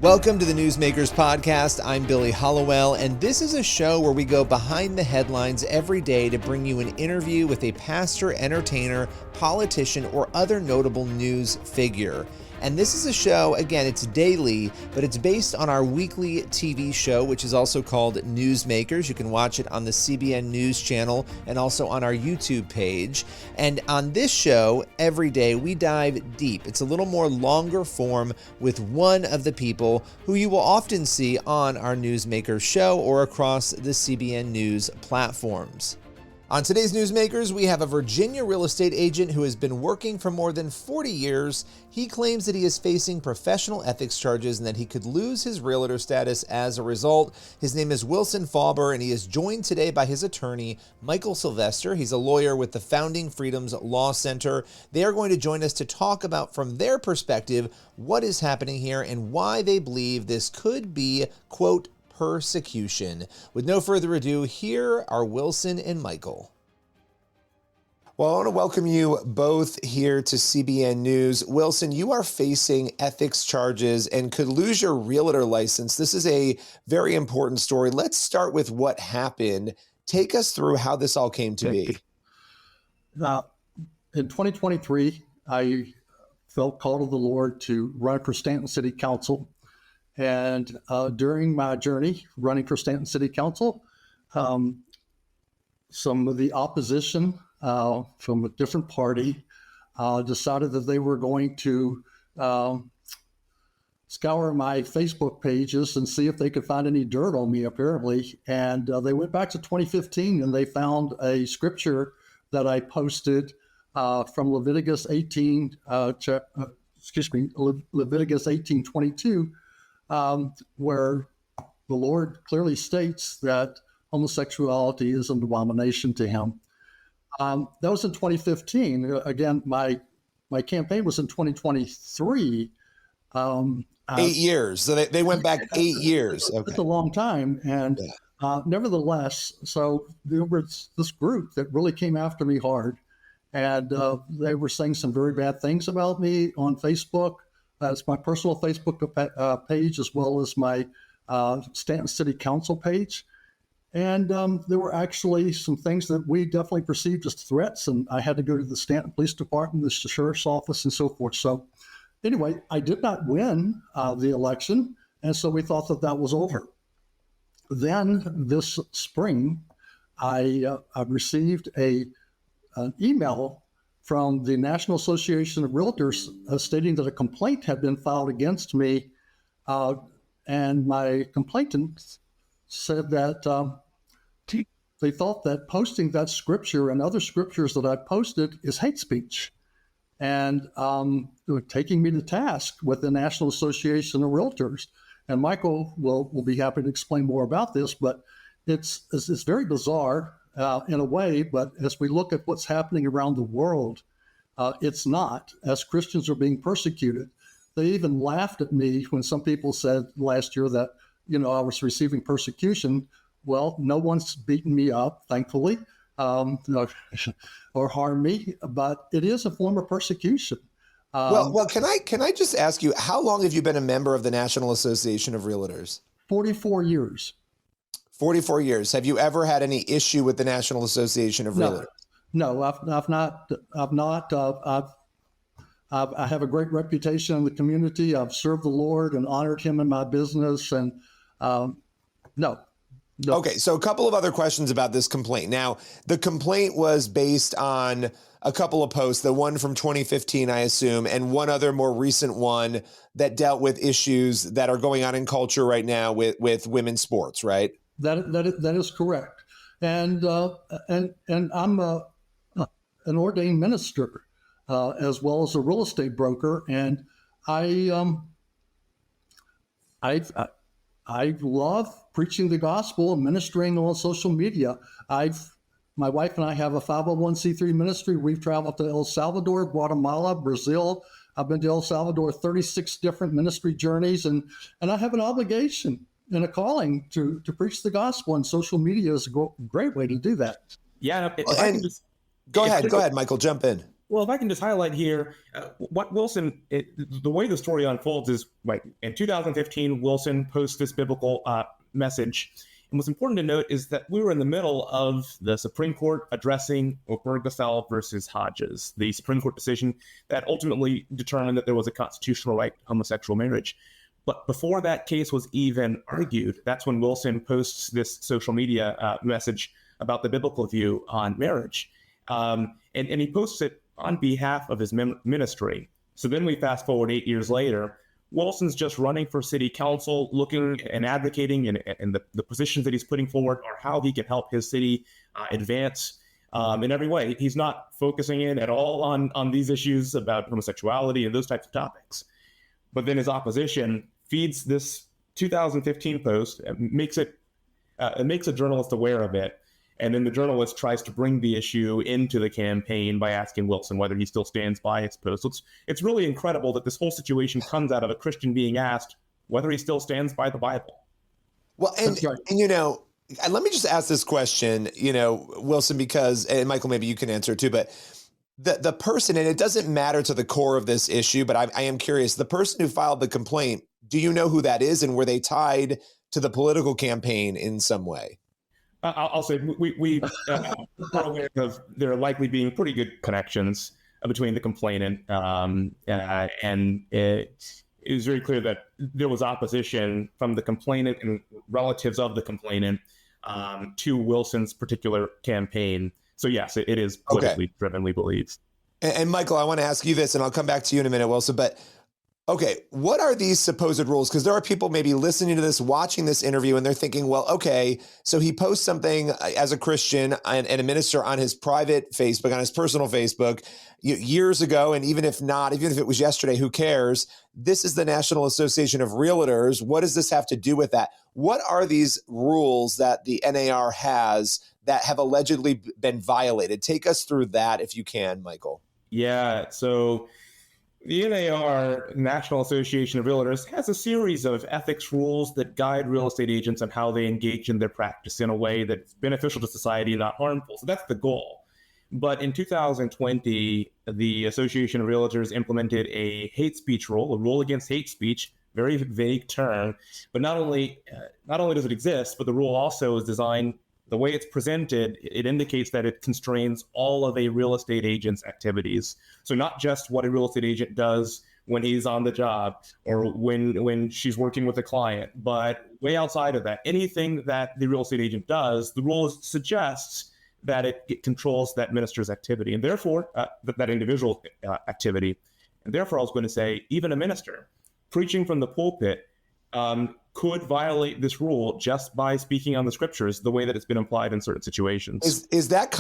Welcome to the Newsmakers Podcast. I'm Billy Hollowell, and this is a show where we go behind the headlines every day to bring you an interview with a pastor, entertainer, politician, or other notable news figure. And this is a show, again, it's daily, but it's based on our weekly TV show, which is also called Newsmakers. You can watch it on the CBN News channel and also on our YouTube page. And on this show, every day, we dive deep. It's a little more longer form with one of the people who you will often see on our Newsmakers show or across the CBN News platforms. On today's Newsmakers, we have a Virginia real estate agent who has been working for more than 40 years. He claims that he is facing professional ethics charges and that he could lose his realtor status as a result. His name is Wilson Fauber, and he is joined today by his attorney, Michael Sylvester. He's a lawyer with the Founding Freedoms Law Center. They are going to join us to talk about, from their perspective, what is happening here and why they believe this could be, quote, persecution. With no further ado, here are Wilson and Michael. Well, I want to welcome you both here to CBN News. Wilson, you are facing ethics charges and could lose your realtor license. This is a very important story. Let's start with what happened. Take us through how this all came to be. In 2023, I felt called of the Lord to run for Stanton City Council. And during my journey running for Stanton City Council, some of the opposition from a different party decided that they were going to scour my Facebook pages and see if they could find any dirt on me, apparently. And they went back to 2015 and they found a scripture that I posted from Leviticus 18:22. Where the Lord clearly states that homosexuality is an abomination to him. That was in 2015. Again, my campaign was in 2023. 8 years. So they went back 8 years. Okay. That's a long time. And nevertheless, so there was this group that really came after me hard. And they were saying some very bad things about me on Facebook. It's my personal Facebook page, as well as my Stanton City Council page. And there were actually some things that we definitely perceived as threats, and I had to go to the Stanton Police Department, the sheriff's office, and so forth. So anyway, I did not win the election, and so we thought that that was over. Then this spring, I received an email from the National Association of Realtors stating that a complaint had been filed against me. And my complainant said that they thought that posting that scripture and other scriptures that I posted is hate speech. And they were taking me to task with the National Association of Realtors. And Michael will be happy to explain more about this, but it's very bizarre in a way, but as we look at what's happening around the world, it's not, as Christians are being persecuted. They even laughed at me when some people said last year that, I was receiving persecution. Well, no one's beaten me up, thankfully, or harmed me, but it is a form of persecution. Well, can I just ask you, how long have you been a member of the National Association of Realtors? 44 years. 44 years. Have you ever had any issue with the National Association of Realtors? No, I've not. I have a great reputation in the community. I've served the Lord and honored him in my business. And no. Okay, so a couple of other questions about this complaint. Now, the complaint was based on a couple of posts, the one from 2015, I assume, and one other more recent one that dealt with issues that are going on in culture right now with women's sports, right? That is correct, and I'm an ordained minister as well as a real estate broker, and I love preaching the gospel and ministering on social media. My wife and I have a 501c3 ministry. We've traveled to El Salvador, Guatemala, Brazil. I've been to El Salvador 36 different ministry journeys, and I have an obligation and a calling to preach the gospel, and social media is a great way to do that. Yeah. Go ahead, Michael, jump in. Well, if I can just highlight here, what Wilson, the way the story unfolds is like in 2015, Wilson posts this biblical message. And what's important to note is that we were in the middle of the Supreme Court addressing Obergefell versus Hodges, the Supreme Court decision that ultimately determined that there was a constitutional right to homosexual marriage. But before that case was even argued, that's when Wilson posts this social media message about the biblical view on marriage. And he posts it on behalf of his ministry. So then we fast forward 8 years later, Wilson's just running for city council, looking and advocating, and the positions that he's putting forward are how he can help his city advance in every way. He's not focusing in at all on these issues about homosexuality and those types of topics. But then his opposition feeds this 2015 post, makes a journalist aware of it. And then the journalist tries to bring the issue into the campaign by asking Wilson whether he still stands by his post. So it's really incredible that this whole situation comes out of a Christian being asked whether he still stands by the Bible. Well, and let me just ask this question, Wilson, because, and Michael, maybe you can answer too, but the person, and it doesn't matter to the core of this issue, but I am curious, the person who filed the complaint, do you know who that is, and were they tied to the political campaign in some way? I'll say we are aware of there likely being pretty good connections between the complainant, and it is very clear that there was opposition from the complainant and relatives of the complainant to Wilson's particular campaign. So yes, it is politically driven, we believe. And Michael, I want to ask you this, and I'll come back to you in a minute, Wilson, but okay, what are these supposed rules? Because there are people maybe listening to this, watching this interview, and they're thinking, well, okay, so he posts something as a Christian and a minister on his private Facebook, on his personal Facebook years ago, and even if not, even if it was yesterday, who cares? This is the National Association of Realtors. What does this have to do with that? What are these rules that the NAR has that have allegedly been violated? Take us through that if you can, Michael. Yeah, so the NAR, National Association of Realtors, has a series of ethics rules that guide real estate agents on how they engage in their practice in a way that's beneficial to society and not harmful. So that's the goal. But in 2020, the Association of Realtors implemented a hate speech rule, a rule against hate speech, very vague term. But not only does it exist, but the rule also is designed, the way it's presented, it indicates that it constrains all of a real estate agent's activities. So not just what a real estate agent does when he's on the job or when she's working with a client, but way outside of that, anything that the real estate agent does, the rule suggests that it controls that minister's activity and therefore that individual activity. And therefore, I was going to say, even a minister preaching from the pulpit could violate this rule just by speaking on the scriptures the way that it's been applied in certain situations. Is that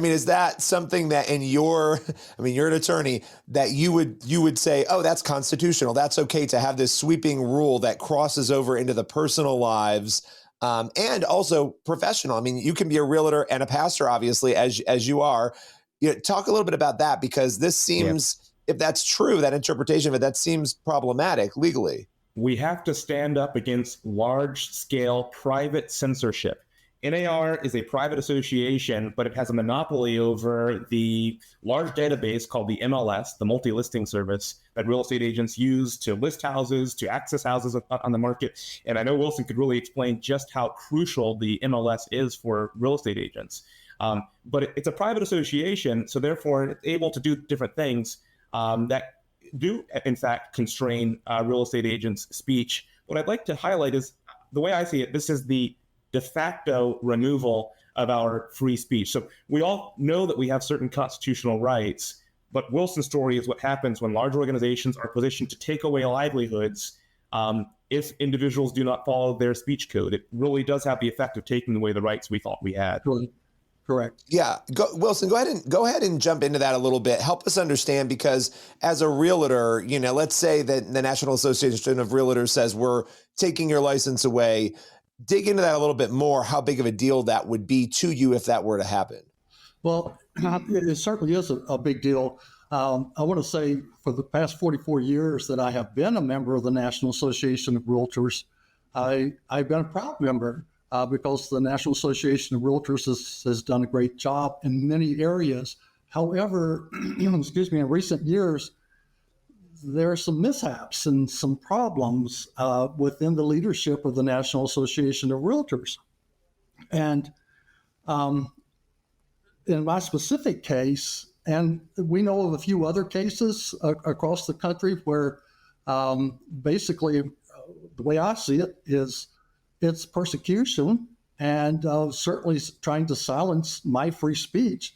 is that something that you're an attorney, that you would say, oh, that's constitutional, that's okay to have this sweeping rule that crosses over into the personal lives and also professional? I mean, you can be a realtor and a pastor, obviously, as you are. Talk a little bit about that, because this seems, if that's true, that interpretation of it, that seems problematic legally. We have to stand up against large-scale private censorship. NAR is a private association, but it has a monopoly over the large database called the MLS, the multi-listing service that real estate agents use to list houses, to access houses on the market. And I know Wilson could really explain just how crucial the MLS is for real estate agents. But it's a private association, so therefore it's able to do different things that do, in fact, constrain real estate agents' speech. What I'd like to highlight is, the way I see it, this is the de facto removal of our free speech. So we all know that we have certain constitutional rights, but Wilson's story is what happens when large organizations are positioned to take away livelihoods if individuals do not follow their speech code. It really does have the effect of taking away the rights we thought we had. Correct. Yeah. Wilson, go ahead and jump into that a little bit. Help us understand, because as a realtor, let's say that the National Association of Realtors says we're taking your license away. Dig into that a little bit more, how big of a deal that would be to you if that were to happen. Well, it certainly is a big deal. I want to say for the past 44 years that I have been a member of the National Association of Realtors, I've been a proud member. Because the National Association of Realtors has done a great job in many areas However, excuse me, in recent years, there are some mishaps and some problems within the leadership of the National Association of Realtors. And in my specific case, and we know of a few other cases across the country where basically the way I see it is it's persecution and certainly trying to silence my free speech.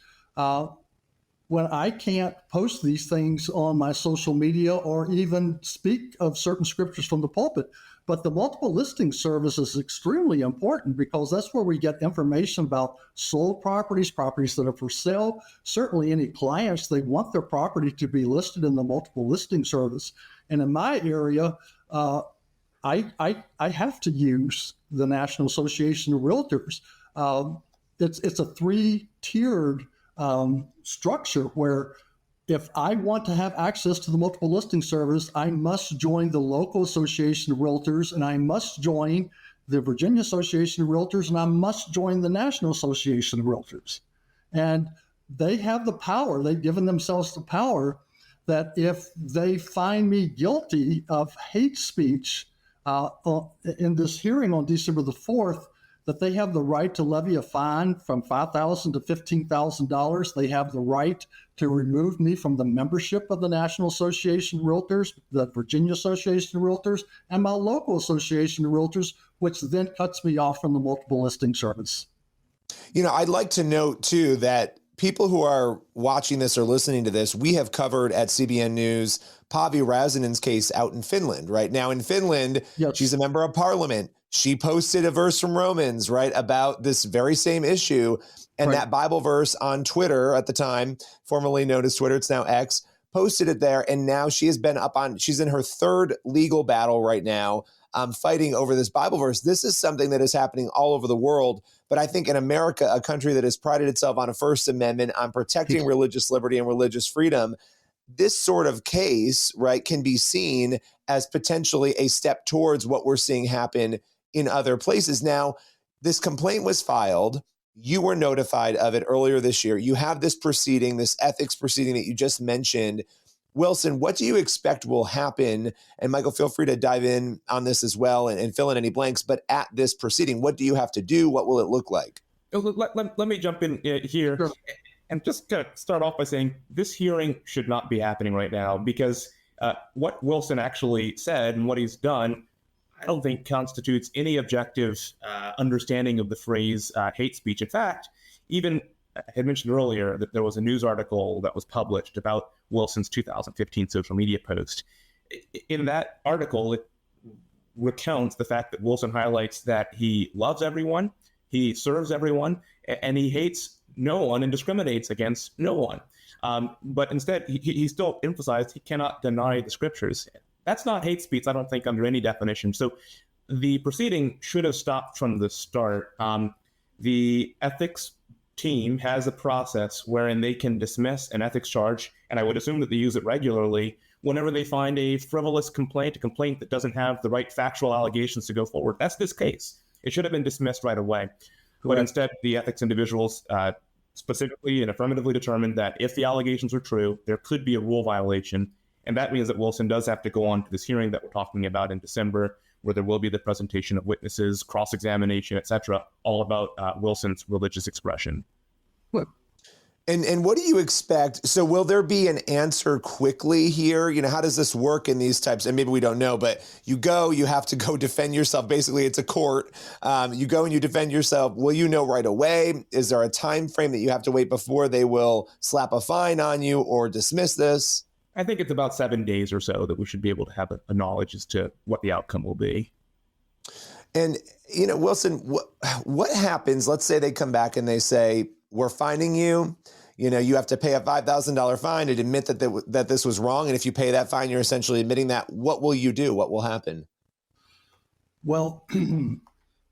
When I can't post these things on my social media or even speak of certain scriptures from the pulpit. But the multiple listing service is extremely important because that's where we get information about sold properties, properties that are for sale. Certainly any clients, they want their property to be listed in the multiple listing service. And in my area, I have to use the National Association of Realtors. It's a three-tiered structure where if I want to have access to the multiple listing service, I must join the local association of realtors, and I must join the Virginia Association of Realtors, and I must join the National Association of Realtors. And they have the power, they've given themselves the power that if they find me guilty of hate speech in this hearing on December the 4th, that they have the right to levy a fine from $5,000 to $15,000. They have the right to remove me from the membership of the National Association of Realtors, the Virginia Association of Realtors, and my local Association of Realtors, which then cuts me off from the multiple listing service. You know, I'd like to note too that people who are watching this or listening to this, we have covered at CBN News Pavi Razinen's case out in Finland. Right now in Finland, yes. She's a member of parliament. She posted a verse from Romans, right, about this very same issue. And right. That Bible verse on Twitter at the time, formerly known as Twitter, it's now X, posted it there. And now she has been she's in her third legal battle right now, fighting over this Bible verse. This is something that is happening all over the world. But I think in America, a country that has prided itself on a First Amendment, on protecting religious liberty and religious freedom, this sort of case, right, can be seen as potentially a step towards what we're seeing happen in other places. Now, this complaint was filed. You were notified of it earlier this year. You have this proceeding, this ethics proceeding that you just mentioned. Wilson, what do you expect will happen? And Michael, feel free to dive in on this as well and fill in any blanks. But at this proceeding, what do you have to do? What will it look like? Let me jump in here. Sure. And just to start off by saying this hearing should not be happening right now because what Wilson actually said and what he's done, I don't think constitutes any objective understanding of the phrase hate speech. In fact, even I had mentioned earlier that there was a news article that was published about Wilson's 2015 social media post. In that article, it recounts the fact that Wilson highlights that he loves everyone, he serves everyone, and he hates no one and discriminates against no one. But instead, he still emphasized he cannot deny the scriptures. That's not hate speech, I don't think, under any definition. So the proceeding should have stopped from the start. The ethics team has a process wherein they can dismiss an ethics charge, and I would assume that they use it regularly, whenever they find a frivolous complaint, a complaint that doesn't have the right factual allegations to go forward. That's this case. It should have been dismissed right away. But instead, the ethics individuals specifically and affirmatively determined that if the allegations are true, there could be a rule violation. And that means that Wilson does have to go on to this hearing that we're talking about in December, where there will be the presentation of witnesses, cross-examination, et cetera, all about Wilson's religious expression. And what do you expect? So will there be an answer quickly here? You know, how does this work in these types? And maybe we don't know, but you have to go defend yourself. Basically, it's a court. You go and you defend yourself. Will you know right away? Is there a time frame that you have to wait before they will slap a fine on you or dismiss this? I think it's about 7 days or so that we should be able to have a knowledge as to what the outcome will be. And, you know, Wilson, what happens? Let's say they come back and they say, we're fining you. You know, you have to pay a $5,000 fine and admit that this was wrong. And if you pay that fine, you're essentially admitting that. What will you do? What will happen? Well,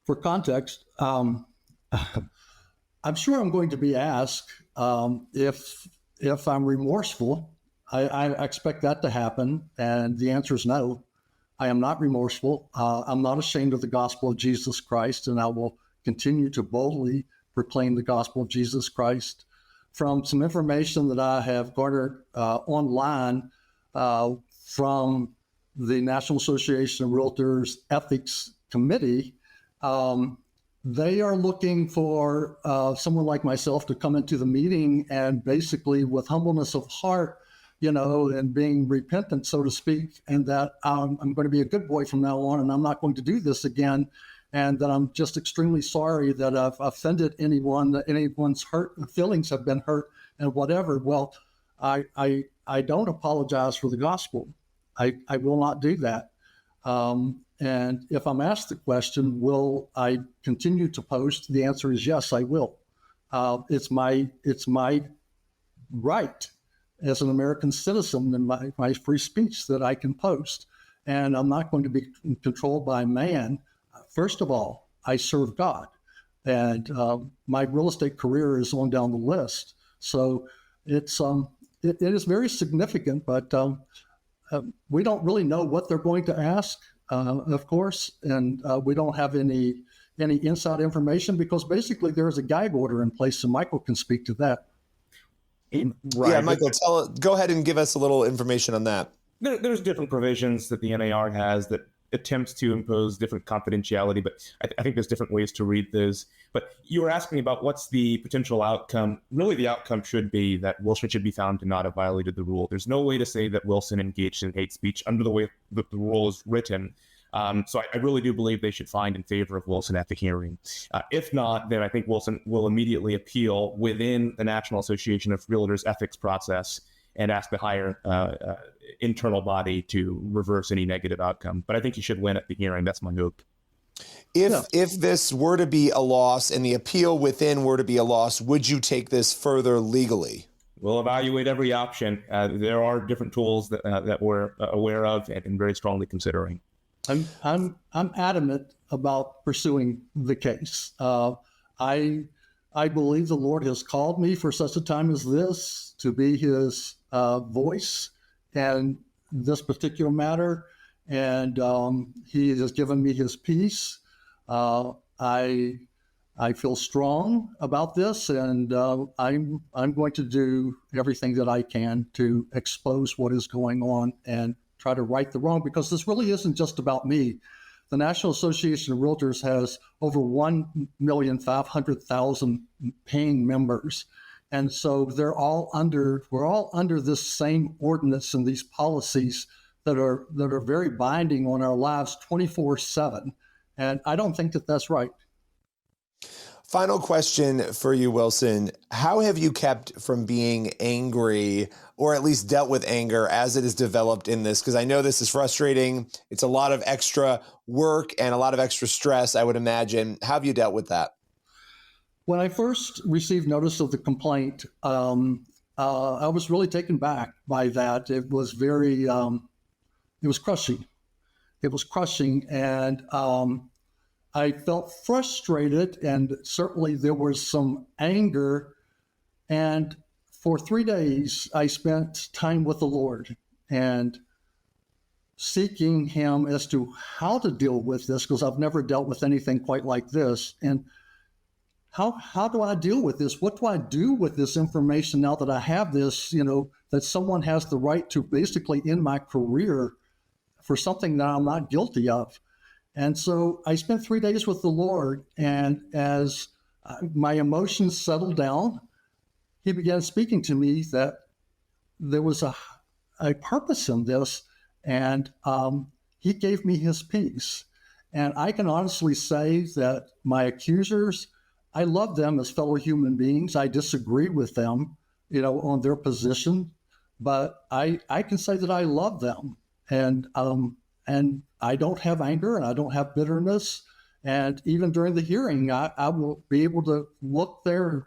for context, I'm sure I'm going to be asked if I'm remorseful. I expect that to happen. And the answer is no. I am not remorseful. I'm not ashamed of the gospel of Jesus Christ, and I will continue to boldly proclaim the gospel of Jesus Christ. from some information that I have garnered online from the National Association of Realtors Ethics Committee. They are looking for someone like myself to come into the meeting and basically, with humbleness of heart, and being repentant, so to speak, and that I'm going to be a good boy from now on, and I'm not going to do this again, and that I'm just extremely sorry that I've offended anyone, that anyone's feelings have been hurt, and whatever. Well, I don't apologize for the gospel. I will not do that. And if I'm asked the question, will I continue to post? The answer is yes, I will. It's my right as an American citizen and my free speech that I can post. And I'm not going to be controlled by man. First of all, I serve God. And my real estate career is on down the list. So it is very significant, but we don't really know what they're going to ask, of course, and we don't have any inside information because basically there is a gag order in place, and Michael can speak to that. Right. Yeah, Michael, go ahead and give us a little information on that. There's different provisions that the NAR has that attempts to impose different confidentiality, but I think there's different ways to read those. But you were asking about what's the potential outcome. Really, the outcome should be that Wilson should be found to not have violated the rule. There's no way to say that Wilson engaged in hate speech under the way that the rule is written. So I really do believe they should find in favor of Wilson at the hearing. If not, then I think Wilson will immediately appeal within the National Association of Realtors ethics process and ask the higher internal body to reverse any negative outcome. But I think he should win at the hearing. That's my hope. If this were to be a loss and the appeal within were to be a loss, would you take this further legally? We'll evaluate every option. There are different tools that we're aware of and very strongly considering. I'm adamant about pursuing the case. I believe the Lord has called me for such a time as this to be His voice in this particular matter, and He has given me His peace. I feel strong about this, and I'm going to do everything that I can to expose what is going on and try to right the wrong, because this really isn't just about me. The National Association of Realtors has over 1,500,000 paying members. And so we're all under this same ordinance and these policies that are very binding on our lives 24/7. And I don't think that that's right. Final question for you, Wilson. How have you kept from being angry, or at least dealt with anger as it is developed in this? Because I know this is frustrating. It's a lot of extra work and a lot of extra stress, I would imagine. How have you dealt with that? When I first received notice of the complaint, I was really taken back by that. It was very, it was crushing. It was crushing, and I felt frustrated, and certainly there was some anger. And for 3 days, I spent time with the Lord and seeking Him as to how to deal with this, because I've never dealt with anything quite like this. And how do I deal with this? What do I do with this information now that I have this, that someone has the right to basically end my career for something that I'm not guilty of? And so I spent 3 days with the Lord, and as my emotions settled down, He began speaking to me that there was a purpose in this, and He gave me His peace. And I can honestly say that my accusers, I love them as fellow human beings. I disagree with them, on their position, but I can say that I love them, and I don't have anger and I don't have bitterness. And even during the hearing, I will be able to look them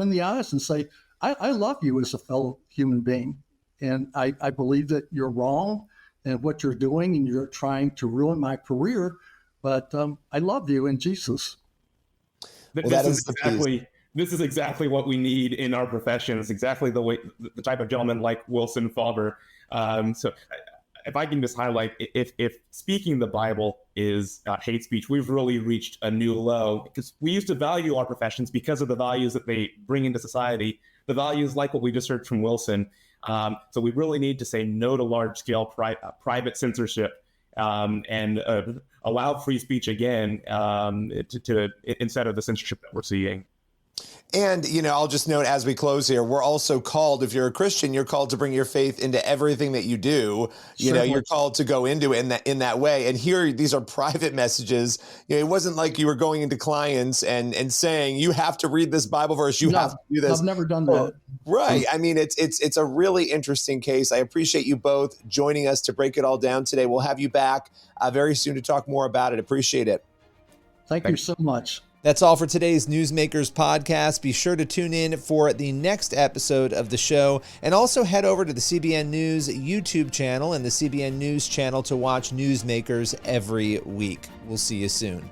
in the eyes and say, I love you as a fellow human being. And I believe that you're wrong in what you're doing and you're trying to ruin my career, but I love you in Jesus. This is exactly what we need in our profession. It's exactly the type of gentleman like Wilson Faber. So if I can just highlight, if speaking the Bible is hate speech, we've really reached a new low, because we used to value our professions because of the values that they bring into society, the values like what we just heard from Wilson. So we really need to say no to large-scale private censorship, and allow free speech again, instead of the censorship that we're seeing. And, I'll just note as we close here, we're also called, if you're a Christian, you're called to bring your faith into everything that you do. You're called to go into it in that way. And here, these are private messages. It wasn't like you were going into clients and saying, you have to read this Bible verse. You have to do this. I've never done that. Right. I mean, it's a really interesting case. I appreciate you both joining us to break it all down today. We'll have you back very soon to talk more about it. Appreciate it. Thank you so much. That's all for today's Newsmakers podcast. Be sure to tune in for the next episode of the show, and also head over to the CBN News YouTube channel and the CBN News channel to watch Newsmakers every week. We'll see you soon.